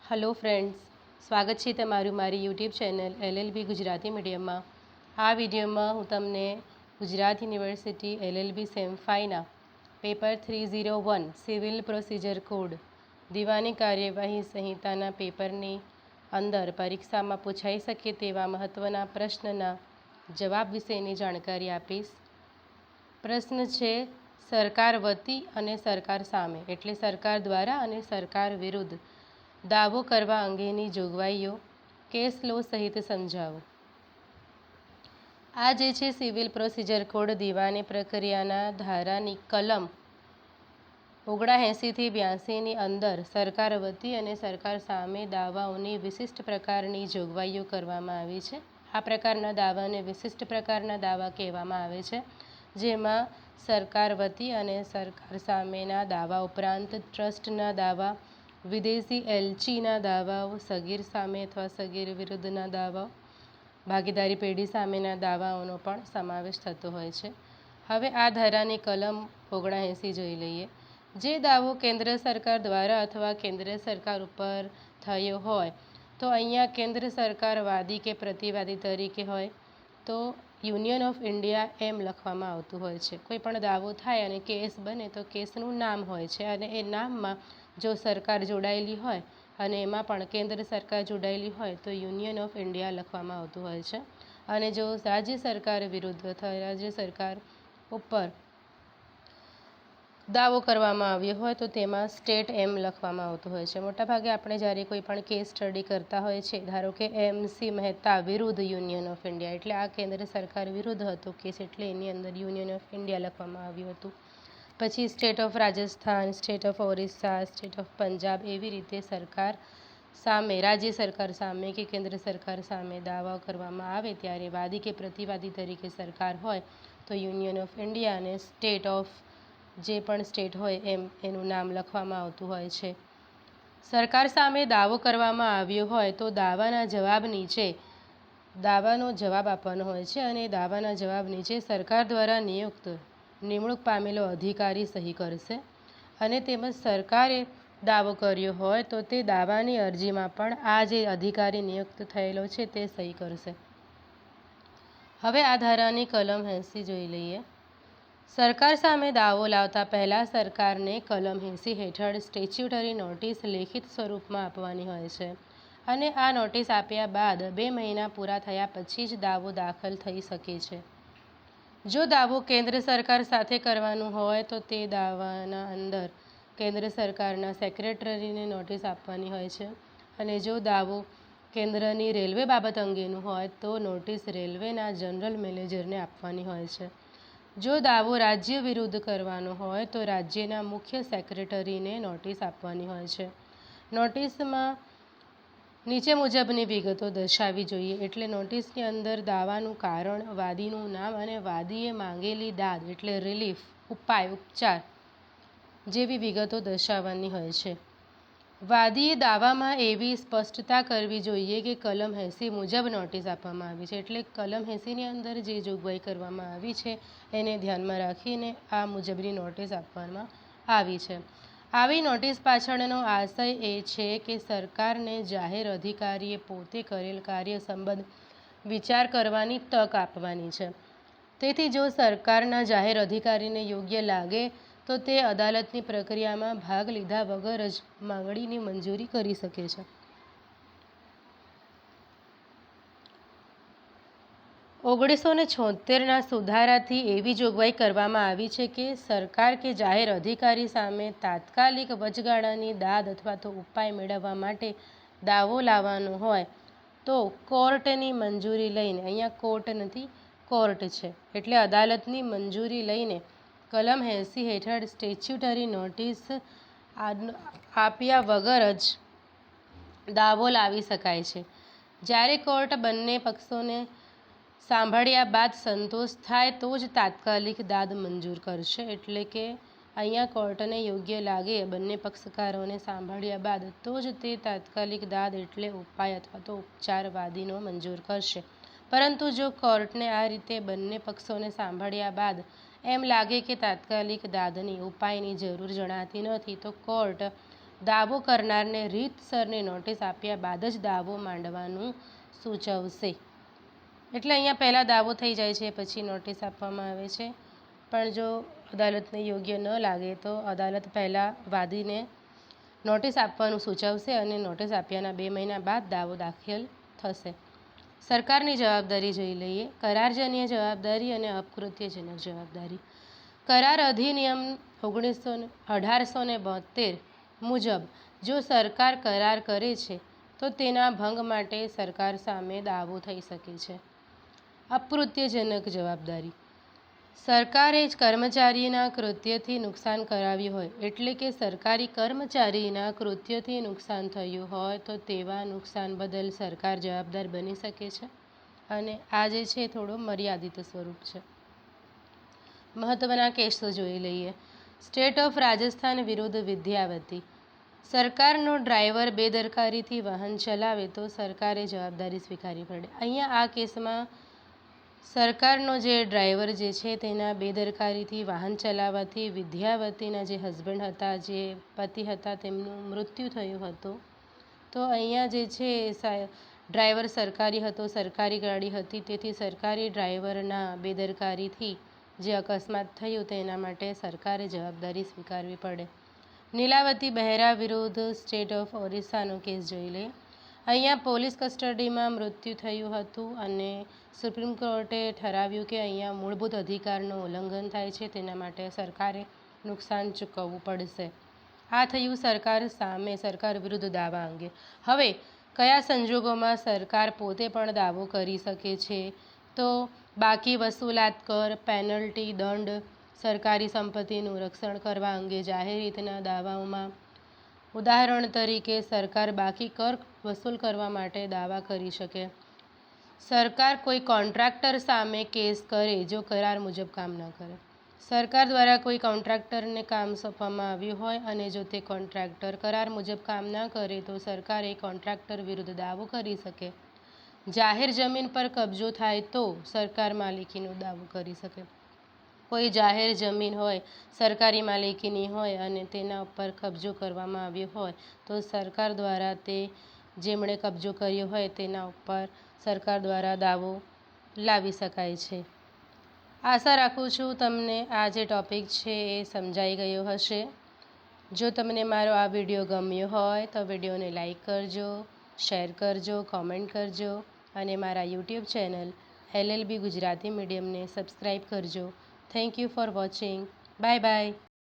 Hello friends, સ્વાગત છે તમારું મારી યુટ્યુબ ચેનલ LLB ગુજરાતી મીડિયમમાં। આ વિડીયોમાં હું તમને ગુજરાત યુનિવર્સિટી LLB સેમ 5ના પેપર 301 સિવિલ પ્રોસિજર કોડ દીવાની કાર્યવાહી સંહિતાના પેપરની અંદર પરીક્ષામાં પૂછાઈ શકે તેવા મહત્ત્વના પ્રશ્નના જવાબ વિશેની જાણકારી આપીશ। પ્રશ્ન છે સરકાર વતી અને સરકાર સામે એટલે સરકાર દ્વારા અને સરકાર વિરુદ્ધ દાવો કરવા અંગેની જોગવાઈઓ કેસ લો સહિત સમજાવો। આ જે છે સિવિલ પ્રોસિજર કોડ દીવાની પ્રક્રિયાના ધારાની કલમ 79 થી 82ની અંદર સરકાર વતી અને સરકાર સામે દાવાઓની વિશિષ્ટ પ્રકારની જોગવાઈઓ કરવામાં આવી છે। આ પ્રકારના દાવાને વિશિષ્ટ પ્રકારના દાવા કહેવામાં આવે છે, જેમાં સરકાર વતી અને સરકાર સામેના દાવા ઉપરાંત ટ્રસ્ટના દાવા, વિદેશી એલચીના દાવાઓ, સગીર સામે અથવા સગીર વિરુદ્ધના દાવાઓ, ભાગીદારી પેઢી સામેના દાવાઓનો પણ સમાવેશ થતો હોય છે। હવે આ ધારાની કલમ 79 જોઈ લઈએ। જે દાવો કેન્દ્ર સરકાર દ્વારા અથવા કેન્દ્ર સરકાર ઉપર થયો હોય તો અહીંયા કેન્દ્ર સરકાર વાદી કે પ્રતિવાદી તરીકે હોય તો યુનિયન ઓફ ઇન્ડિયા એમ લખવામાં આવતું હોય છે। કોઈ પણ દાવો થાય અને કેસ બને તો કેસનું નામ હોય છે અને એ નામમાં જો સરકાર જોડાયેલી હોય અને એમાં પણ કેન્દ્ર સરકાર જોડાયેલી હોય તો યુનિયન ઓફ ઇન્ડિયા લખવામાં આવતું હોય છે। અને જો રાજ્ય સરકાર વિરુદ્ધ અથવા રાજ્ય સરકાર ઉપર દાવો કરવામાં આવ્યો હોય તો તેમાં સ્ટેટ એમ લખવામાં આવતું હોય છે। મોટાભાગે આપણે જ્યારે કોઈ પણ કેસ સ્ટડી કરતા હોય છે, ધારો કે MC મહેતા વિરુદ્ધ યુનિયન ઓફ ઇન્ડિયા એટલે આ કેન્દ્ર સરકાર વિરુદ્ધ હતો કેસ એટલે એની અંદર યુનિયન ઓફ ઇન્ડિયા લખવામાં આવ્યું હતું। પછી state of Rajasthan, state of Orissa, state of Punjab એવી રીતે સરકાર સામે રાજ્ય સરકાર સામે કે કેન્દ્ર સરકાર સામે દાવા કરવામાં આવે ત્યારે વાદી કે પ્રતિવાદી તરીકે સરકાર હોય તો યુનિયન ઓફ ઇન્ડિયા અને સ્ટેટ ઓફ જે પણ સ્ટેટ હોય એમ એનું નામ લખવામાં આવતું હોય છે। સરકાર સામે દાવો કરવામાં આવ્યો હોય તો દાવાનો જવાબ આપવાનો હોય છે અને દાવાના જવાબ નીચે સરકાર દ્વારા નિમણૂક પામેલો અધિકારી સહી કરશે અને તેમજ સરકારે દાવો કર્યો હોય તો તે દાવાની અરજીમાં પણ આ જે અધિકારી નિયુક્ત થયેલો છે તે સહી કરશે। હવે આ ધારાની કલમ 80 જોઈ લઈએ। સરકાર સામે દાવો લાવતા પહેલાં સરકારને કલમ 80 હેઠળ સ્ટેચ્યુટરી નોટિસ લેખિત સ્વરૂપમાં આપવાની હોય છે અને આ નોટિસ આપ્યા બાદ 2 મહિના પૂરા થયા પછી જ દાવો દાખલ થઈ શકે છે। જો દાવો કેન્દ્ર સરકાર સાથે કરવાનું હોય તો તે દાવાના અંદર કેન્દ્ર સરકારના સેક્રેટરીને નોટિસ આપવાની હોય છે અને જો દાવો કેન્દ્રની રેલવે બાબત અંગેનું હોય તો નોટિસ રેલવેના જનરલ મેનેજરને આપવાની હોય છે। જો દાવો રાજ્ય વિરુદ્ધ કરવાનો હોય તો રાજ્યના મુખ્ય સેક્રેટરીને નોટિસ આપવાની હોય છે। નોટિસમાં નીચે મુજબની વિગતો દર્શાવવી જોઈએ એટલે નોટિસની અંદર દાવાનું કારણ, વાદીનું નામ અને વાદીએ માંગેલી દાદ એટલે રિલીફ, ઉપાય, ઉપચાર જેવી વિગતો દર્શાવવાની હોય છે। વાદીએ દાવામાં એવી સ્પષ્ટતા કરવી જોઈએ કે કલમ 80 મુજબ નોટિસ આપવામાં આવી છે એટલે કલમ 80ની અંદર જે જોગવાઈ કરવામાં આવી છે એને ધ્યાનમાં રાખીને આ મુજબની નોટિસ આપવામાં આવી છે। આવી નોટિસ પાછળનો આશય એ છે કે સરકારને જાહેર અધિકારીએ પોતે કરેલ કાર્ય સંબંધ વિચાર કરવાની તક આપવાની છે। તેથી જો સરકારના જાહેર અધિકારીને યોગ્ય લાગે તો તે અદાલતની પ્રક્રિયામાં ભાગ લીધા વગર જ માંગણીની મંજૂરી કરી શકે છે। 1976ના સુધારાથી એવી જોગવાઈ કરવામાં આવી છે કે સરકાર કે જાહેર અધિકારી સામે તાત્કાલિક વચગાળાની દાદ અથવા તો ઉપાય મેળવવા માટે દાવો લાવવાનો હોય તો કોર્ટની મંજૂરી લઈને, અહીંયા કોર્ટ નથી કોર્ટ છે એટલે અદાલતની મંજૂરી લઈને કલમ 80 હેઠળ સ્ટેચ્યુટરી નોટિસ આપ્યા વગર જ દાવો લાવી શકાય છે। જ્યારે કોર્ટ બંને પક્ષોને સાંભળ્યા બાદ સંતોષ થાય તો જ તાત્કાલિક દાદ મંજૂર કરશે એટલે કે અહીંયા કોર્ટને યોગ્ય લાગે બંને પક્ષકારોને સાંભળ્યા બાદ તો જ તે તાત્કાલિક દાદ એટલે ઉપાય અથવા તો ઉપચાર વાદીનો મંજૂર કરશે। પરંતુ જો કોર્ટને આ રીતે બંને પક્ષોને સાંભળ્યા બાદ એમ લાગે કે તાત્કાલિક દાદની, ઉપાયની જરૂર જણાતી નથી તો કોર્ટ દાવો કરનારને રીતસરની નોટિસ આપ્યા બાદ જ દાવો માંડવાનું સૂચવશે. એટલે અહીંયા પહેલાં દાવો થઈ જાય છે, પછી નોટિસ આપવામાં આવે છે. પણ જો અદાલતને યોગ્ય ન લાગે તો અદાલત પહેલાં વાદીને નોટિસ આપવાનું સૂચવશે અને નોટિસ આપ્યાના 2 મહિના બાદ દાવો દાખલ થશે. સરકારની જવાબદારી જોઈ લઈએ. કરારજન્ય જવાબદારી અને અપકૃત્યજનક જવાબદારી. કરાર અધિનિયમ 1872 મુજબ જો સરકાર કરાર કરે છે તો તેના ભંગ માટે સરકાર સામે દાવો થઈ શકે છે. અપકૃત્યજનક જવાબદારી. સરકારે જ કર્મચારીના કૃત્યથી નુકસાન કરાવ્યું હોય, એટલે કે સરકારી કર્મચારીના કૃત્યથી નુકસાન થયું હોય તો તેવા નુકસાન બદલ સરકાર જવાબદાર બની શકે છે. અને આ જે છે થોડો મર્યાદિત સ્વરૂપ છે. મહત્ત્વના કેસો જોઈ લઈએ. સ્ટેટ ઓફ રાજસ્થાન વિરુદ્ધ વિદ્યાવતી. સરકારનો ડ્રાઈવર બેદરકારીથી વાહન ચલાવે તો સરકારે જવાબદારી સ્વીકારવી પડે. અહીંયા આ કેસમાં સરકારનો જે ડ્રાઈવર જે છે તેના બેદરકારીથી વાહન ચલાવવાથી વિદ્યાવતીના જે હસબન્ડ હતા, જે પતિ હતા, તેમનું મૃત્યુ થયું હતું. તો અહીંયા જે છે ડ્રાઈવર સરકારી હતો, સરકારી ગાડી હતી, તેથી સરકારી ડ્રાઈવરના બેદરકારીથી જે અકસ્માત થયું તેના માટે સરકારે જવાબદારી સ્વીકારવી પડે. નીલાવતી બહેરા વિરુદ્ધ સ્ટેટ ઓફ ઓરિસ્સાનો કેસ જોઈ લઈએ. અહીંયા પોલીસ કસ્ટડીમાં મૃત્યુ થયું હતું અને સુપ્રીમ કોર્ટે ઠરાવ્યું કે અહીંયા મૂળભૂત અધિકારનું ઉલ્લંઘન થાય છે, તેના માટે સરકારે નુકસાન ચૂકવવું પડશે. આ થયું સરકાર સામે સરકાર વિરુદ્ધ દાવા અંગે. હવે કયા સંજોગોમાં સરકાર પોતે પણ દાવો કરી શકે છે? તો બાકી વસૂલાત કર, પેનલ્ટી, દંડ, સરકારી સંપત્તિનું રક્ષણ કરવા અંગે જાહેર હિતના દાવાઓમાં. ઉદાહરણ તરીકે સરકાર બાકી કર વસૂલ કરવા માટે દાવા કરી શકે. સરકાર કોઈ કોન્ટ્રાક્ટર સામે કેસ કરે જો કરાર મુજબ કામ ન કરે. સરકાર દ્વારા કોઈ કોન્ટ્રાક્ટરને કામ સોંપવામાં આવ્યું હોય અને જો તે કોન્ટ્રાક્ટર કરાર મુજબ કામ ન કરે તો સરકાર એ કોન્ટ્રાક્ટર વિરુદ્ધ દાવો કરી શકે. જાહેર જમીન પર કબજો થાય તો સરકાર માલિકીનો દાવો કરી શકે. કોઈ જાહેર જમીન હોય, સરકારી માલિકીની હોય અને તેના ઉપર કબજો કરવામાં આવ્યો હોય તો સરકાર દ્વારા તે જેમણે કબજો કર્યો હોય તેના ઉપર સરકાર દ્વારા દાવો લાવી શકાય છે. આશા રાખું છું તમને આ જે ટૉપિક છે એ સમજાઈ ગયો હશે. જો તમને મારો આ વિડીયો ગમ્યો હોય તો વિડીયોને લાઈક કરજો, શેર કરજો, કોમેન્ટ કરજો અને મારા યુટ્યુબ ચેનલ LLB ગુજરાતી મીડિયમને સબસ્ક્રાઈબ કરજો. Thank you for watching. Bye by.